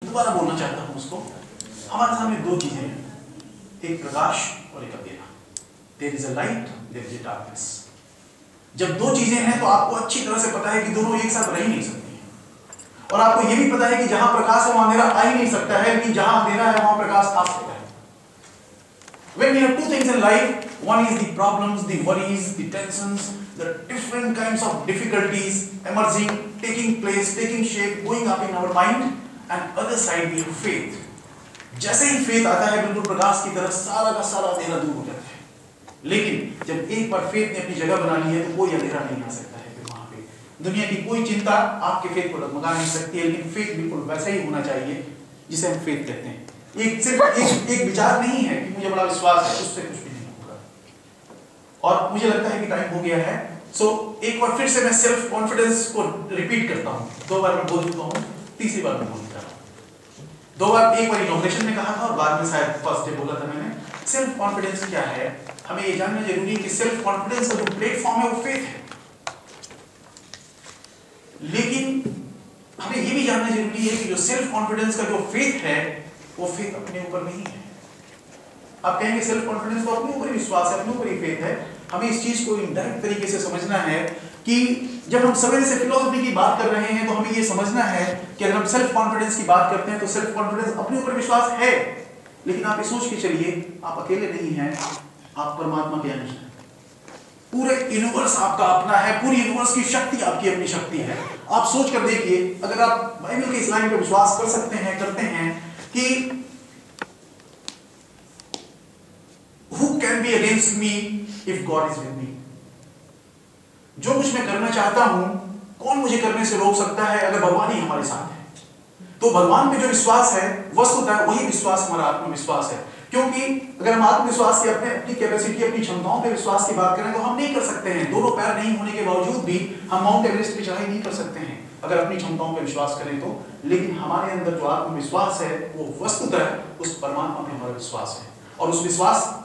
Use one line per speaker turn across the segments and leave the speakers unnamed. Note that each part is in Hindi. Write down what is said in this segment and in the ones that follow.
दोबारा बोलना चाहता हूं उसको। हमारे सामने दो चीजें हैं, एक प्रकाश और एक अंधेरा। There is a light, there is a darkness. जब दो चीजें हैं तो आपको अच्छी तरह से पता है कि दोनों एक साथ रह ही नहीं सकती हैं, और आपको यह भी पता है कि जहां प्रकाश है वहां अंधेरा आ ही नहीं सकता है, लेकिन जहां अंधेरा है वहां प्रकाश आ सकता है। When we have two things in life, one is the problems, the worries, the tensions, the different kinds of difficulties emerging, taking place, taking shape, going up in our mind, and other side we have faith. जैसे ही faith आता है बिल्कुल प्रकाश की तरह सारा का सारा अंधेरा दूर हो जाता है। लेकिन जब एक बार faith ने अपनी जगह बना ली है तो कोई अंधेरा नहीं आ सकता है। फिर वहां पे दुनिया की कोई चिंता आपके faith को डगमगा नहीं सकती है, लेकिन faith बिल्कुल वैसा ही होना चाहिए जिसे हम faith कहते हैं। एक सिर्फ एक विचार नहीं है कि मुझे बड़ा विश्वास है, उससे कुछ भी नहीं होगा। और मुझे लगता है कि टाइम हो गया है, सो एक बार फिर से मैं सेल्फ कॉन्फिडेंस को रिपीट करता हूं। दो बार मैं बोल चुका हूं, तीसरी बार मैं बोलता हूं। दो बार, एक बार इनॉग्रेशन में कहा था और बाद में शायद फर्स्ट डे बोला था मैंने। सेल्फ कॉन्फिडेंस क्या है, हमें ये जानना जरूरी है कि सेल्फ कॉन्फिडेंस का जो प्लेटफॉर्म है वो फेथ है, लेकिन हमें ये भी जानना जरूरी है कि जो सेल्फ कॉन्फिडेंस का जो फेथ है वो फेथ अपने ऊपर नहीं है। आप कहेंगे सेल्फ कॉन्फिडेंस तो अपने ऊपर विश्वास है, अपने ऊपर ही फेथ है। हमें इस चीज को इनडायरेक्ट तरीके से समझना है कि जब हम सवेरे से फिलॉसफी की बात कर रहे हैं तो हमें ये समझना है कि अगर हम सेल्फ कॉन्फिडेंस की बात करते हैं तो सेल्फ कॉन्फिडेंस अपने ऊपर विश्वास है, लेकिन आप ये सोच के चलिए आप अकेले नहीं हैं, आप परमात्मा के अंश हैं। पूरे यूनिवर्स आपका अपना है, पूरी यूनिवर्स की शक्ति आपकी अपनी शक्ति है। आप सोच कर देखिए, अगर आप बाइबल के इस लाइन पर विश्वास कर सकते हैं, करते हैं कि who can be against me if God is with me? जो कुछ मैं करना चाहता हूं कौन मुझे करने से रोक सकता है अगर भगवान ही हमारे साथ है। तो भगवान पे जो विश्वास है वस्तुतः वही विश्वास हमारा आत्मविश्वास है, क्योंकि अगर हम आत्मविश्वास की अपनी कैपेसिटी, अपनी क्षमताओं पे विश्वास की बात करें तो हम नहीं कर सकते हैं। दोनों पैर नहीं होने के बावजूद भी हम माउंट एवरेस्ट की चढ़ाई नहीं कर सकते हैं अगर अपनी क्षमताओं पे विश्वास करें तो। लेकिन हमारे अंदर जो आत्मविश्वास है वो वस्तुतः उस परमात्मा पे हमारा विश्वास है, और उस विश्वास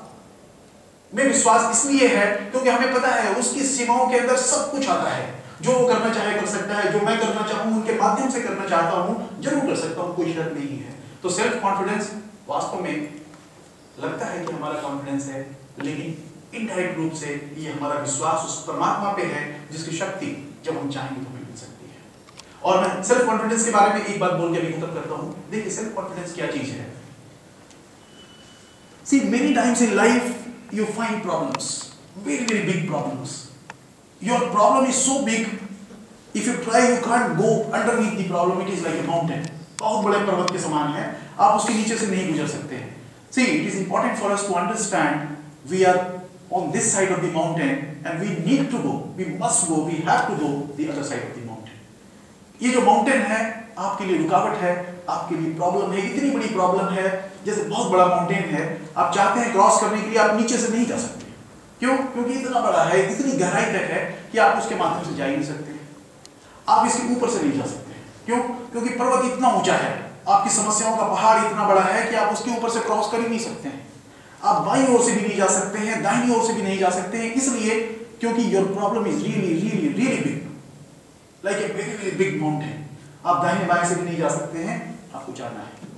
में विश्वास इसलिए है क्योंकि हमें पता है उसकी सीमाओं के अंदर सब कुछ आता है। जो वो करना चाहे कर सकता है, जो मैं करना चाहूं उनके माध्यम से करना चाहता हूं जरूर कर सकता हूं, कोई शक नहीं है। तो सेल्फ कॉन्फिडेंस वास्तव में लगता है कि हमारा कॉन्फिडेंस है, लेकिन इनडायरेक्ट रूप से ये हमारा विश्वास उस परमात्मा पे है जिसकी शक्ति जब हम चाहेंगे तो हमें मिल सकती है। और मैं सेल्फ कॉन्फिडेंस के बारे में एक बात बोल के अभी खत्म करता हूं। देखिए सेल्फ कॉन्फिडेंस क्या चीज है। See, many times in life you find problems, very very big problems. Your problem is so big, if you try you can't go underneath the problem. It is like a mountain. बहुत बड़े पर्वत के समान है, आप उसके नीचे से नहीं गुजर सकते हैं। See, it is important for us to understand we are on this side of the mountain and we need to go, we must go, we have to go the other side of the mountain. ये जो माउंटेन है आपके लिए रुकावट है, आपके लिए प्रॉब्लम है, इतनी बड़ी प्रॉब्लम है, जैसे बहुत बड़ा माउंटेन है, आप चाहते हैं क्रॉस करने के लिए, आप नीचे से नहीं जा सकते। क्यों? क्योंकि इतना बड़ा है, इतनी गहराई तक है कि आप उसके माध्यम से जा ही नहीं सकते। आप इसके ऊपर से नहीं जा सकते। क्यों? क्योंकि पर्वत इतना ऊंचा है, आपकी समस्याओं का पहाड़ इतना बड़ा है कि आप उसके ऊपर से क्रॉस कर ही नहीं सकते हैं। आप बाईं ओर से भी नहीं जा सकते हैं, दाहिनी ओर से भी नहीं जा सकते हैं, इसलिए क्योंकि your problem is really really really big, like a very very big mountain. आप दाहिने बाएं से भी नहीं जा सकते हैं, आपको जाना है।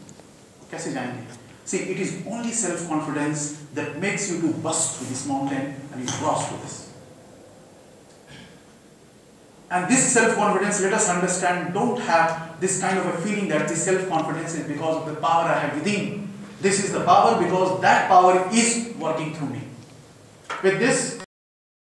कैसे जाएंगे? See, it is only self-confidence that makes you to bust through this mountain and you cross through this. And this self-confidence, let us understand, don't have this kind of a feeling that this self-confidence is because of the power I have within. This is the power because that power is working through me. With this,